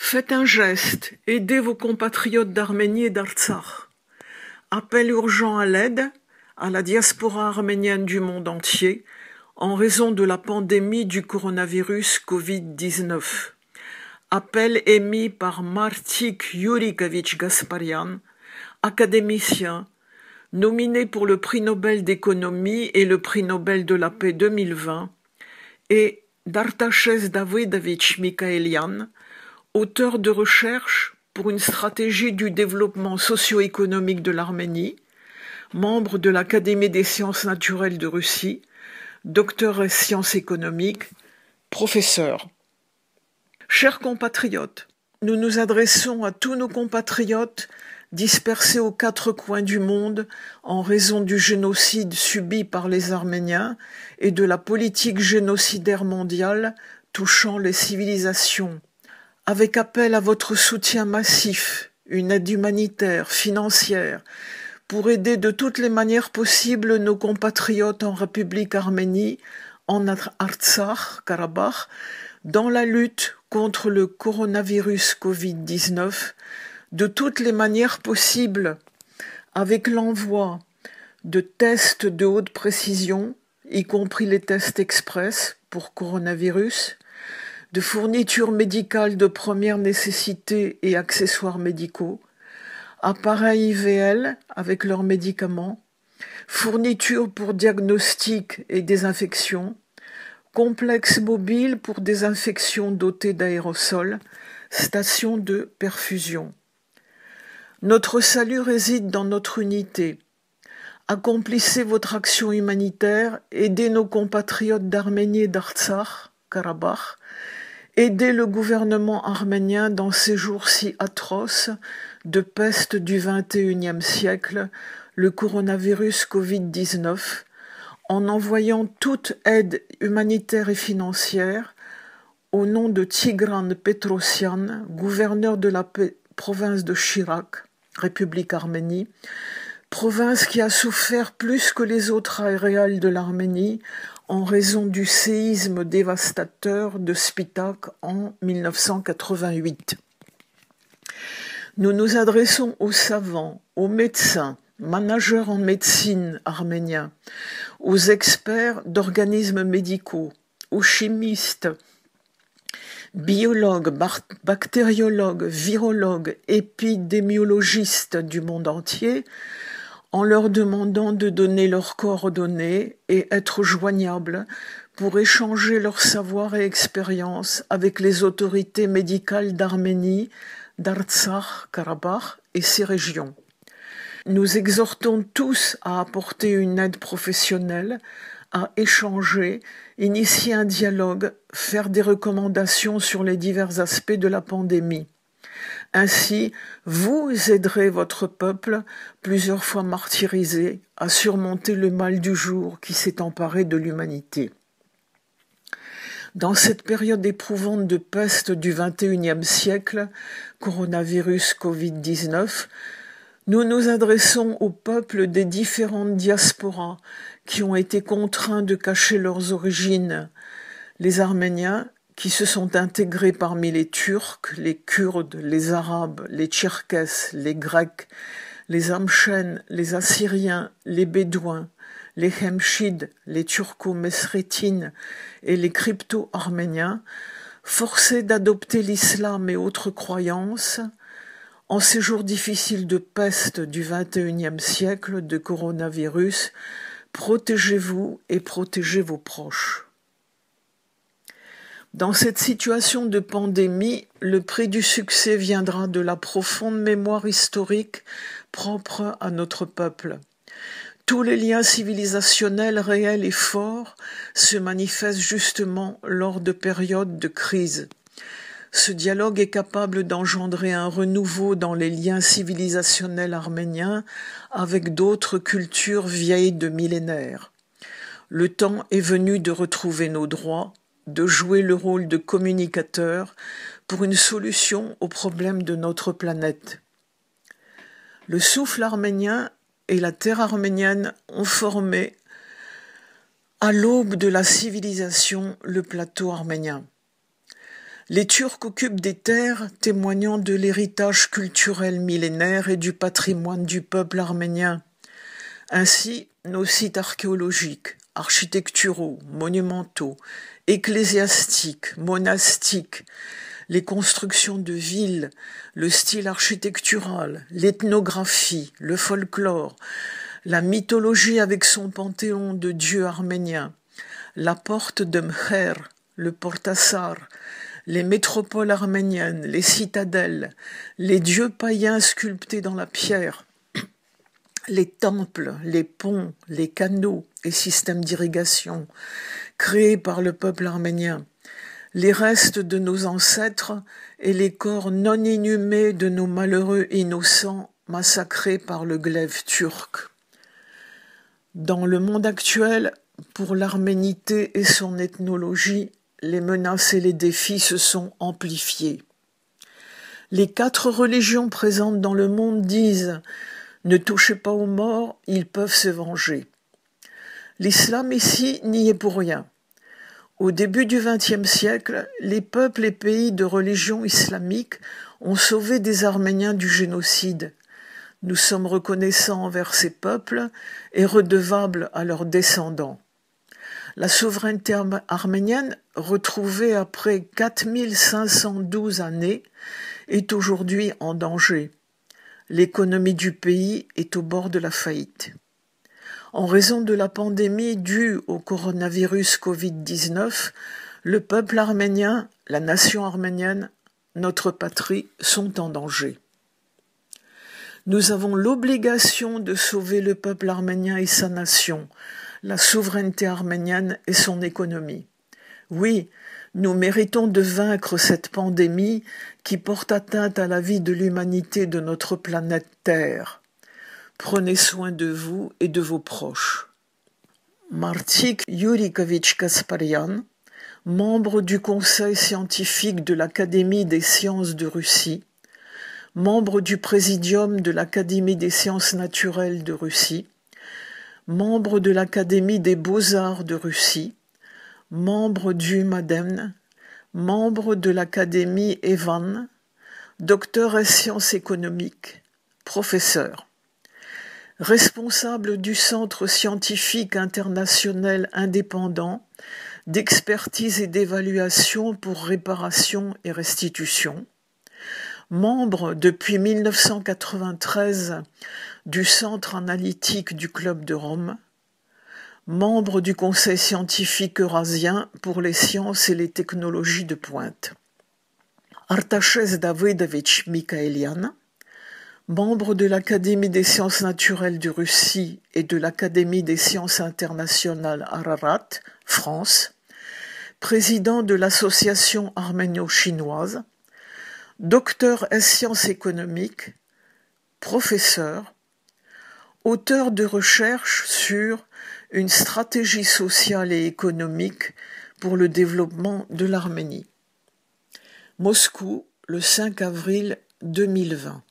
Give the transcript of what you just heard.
Faites un geste, aidez vos compatriotes d'Arménie et d'Artsakh. Appel urgent à l'aide à la diaspora arménienne du monde entier en raison de la pandémie du coronavirus Covid-19. Appel émis par Martik Yurikovitch Gasparian, académicien, nominé pour le prix Nobel d'économie et le prix Nobel de la paix 2020, et d'Artashes Davidovich Mikhaelian, auteur de recherche pour une stratégie du développement socio-économique de l'Arménie, membre de l'Académie des sciences naturelles de Russie, docteur en sciences économiques, professeur. Chers compatriotes, nous nous adressons à tous nos compatriotes dispersés aux quatre coins du monde en raison du génocide subi par les Arméniens et de la politique génocidaire mondiale touchant les civilisations, avec appel à votre soutien massif, une aide humanitaire, financière, pour aider de toutes les manières possibles nos compatriotes en République Arménie, en Artsakh, Karabakh, dans la lutte contre le coronavirus Covid-19, de toutes les manières possibles, avec l'envoi de tests de haute précision, y compris les tests express pour coronavirus, de fournitures médicales de première nécessité et accessoires médicaux, appareils IVL avec leurs médicaments, fournitures pour diagnostic et désinfection, complexes mobiles pour désinfection dotés d'aérosols, stations de perfusion. Notre salut réside dans notre unité. Accomplissez votre action humanitaire, aidez nos compatriotes d'Arménie et d'Artsakh, Karabakh, aidez le gouvernement arménien dans ces jours si atroces de peste du XXIe siècle, le coronavirus Covid-19, en envoyant toute aide humanitaire et financière au nom de Tigran Petrosyan, gouverneur de la province de Chirac, République Arménie, province qui a souffert plus que les autres aréales de l'Arménie en raison du séisme dévastateur de Spitak en 1988. Nous nous adressons aux savants, aux médecins, managers en médecine arméniens, aux experts d'organismes médicaux, aux chimistes, biologues, bactériologues, virologues, épidémiologistes du monde entier, en leur demandant de donner leurs coordonnées et être joignables pour échanger leur savoir et expérience avec les autorités médicales d'Arménie, d'Artsakh, Karabakh et ses régions. Nous exhortons tous à apporter une aide professionnelle, à échanger, initier un dialogue, faire des recommandations sur les divers aspects de la pandémie. Ainsi, vous aiderez votre peuple, plusieurs fois martyrisé, à surmonter le mal du jour qui s'est emparé de l'humanité. Dans cette période éprouvante de peste du XXIe siècle, coronavirus Covid-19, nous nous adressons aux peuples des différentes diasporas qui ont été contraints de cacher leurs origines, les Arméniens qui se sont intégrés parmi les Turcs, les Kurdes, les Arabes, les Tcherkesses, les Grecs, les Amchènes, les Assyriens, les Bédouins, les Hemchides, les Turco-Mesrétines et les crypto-arméniens, forcés d'adopter l'islam et autres croyances, en ces jours difficiles de peste du XXIe siècle, de coronavirus, protégez-vous et protégez vos proches. Dans cette situation de pandémie, le prix du succès viendra de la profonde mémoire historique propre à notre peuple. Tous les liens civilisationnels réels et forts se manifestent justement lors de périodes de crise. Ce dialogue est capable d'engendrer un renouveau dans les liens civilisationnels arméniens avec d'autres cultures vieilles de millénaires. Le temps est venu de retrouver nos droits, de jouer le rôle de communicateur pour une solution aux problèmes de notre planète. Le souffle arménien et la terre arménienne ont formé, à l'aube de la civilisation, le plateau arménien. Les Turcs occupent des terres témoignant de l'héritage culturel millénaire et du patrimoine du peuple arménien. Ainsi, nos sites archéologiques, architecturaux, monumentaux, ecclésiastiques, monastiques, les constructions de villes, le style architectural, l'ethnographie, le folklore, la mythologie avec son panthéon de dieux arméniens, la porte de Mher, le Portassar, les métropoles arméniennes, les citadelles, les dieux païens sculptés dans la pierre, les temples, les ponts, les canaux et systèmes d'irrigation créés par le peuple arménien, les restes de nos ancêtres et les corps non inhumés de nos malheureux innocents massacrés par le glaive turc. Dans le monde actuel, pour l'arménité et son ethnologie, les menaces et les défis se sont amplifiés. Les 4 religions présentes dans le monde disent « Ne touchez pas aux morts, ils peuvent se venger ». L'islam ici n'y est pour rien. Au début du XXe siècle, les peuples et pays de religion islamique ont sauvé des Arméniens du génocide. Nous sommes reconnaissants envers ces peuples et redevables à leurs descendants. La souveraineté arménienne, retrouvée après 4512 années, est aujourd'hui en danger. L'économie du pays est au bord de la faillite. En raison de la pandémie due au coronavirus Covid-19, le peuple arménien, la nation arménienne, notre patrie sont en danger. Nous avons l'obligation de sauver le peuple arménien et sa nation, la souveraineté arménienne et son économie. Oui, nous méritons de vaincre cette pandémie qui porte atteinte à la vie de l'humanité de notre planète Terre. Prenez soin de vous et de vos proches. Martik Yurikovitch Kasparian, membre du Conseil scientifique de l'Académie des sciences de Russie, membre du Présidium de l'Académie des sciences naturelles de Russie, membre de l'Académie des beaux-arts de Russie, membre du MADEM, membre de l'Académie Evan, docteur en sciences économiques, professeur, responsable du Centre scientifique international indépendant d'expertise et d'évaluation pour réparation et restitution, membre depuis 1993 du Centre analytique du Club de Rome, membre du Conseil scientifique eurasien pour les sciences et les technologies de pointe. Artashes Davidovich Mikhaelian, membre de l'Académie des sciences naturelles de Russie et de l'Académie des sciences internationales Ararat, France, président de l'Association arméno-chinoise, docteur en sciences économiques, professeur, auteur de recherches sur une stratégie sociale et économique pour le développement de l'Arménie. Moscou, le 5 avril 2020.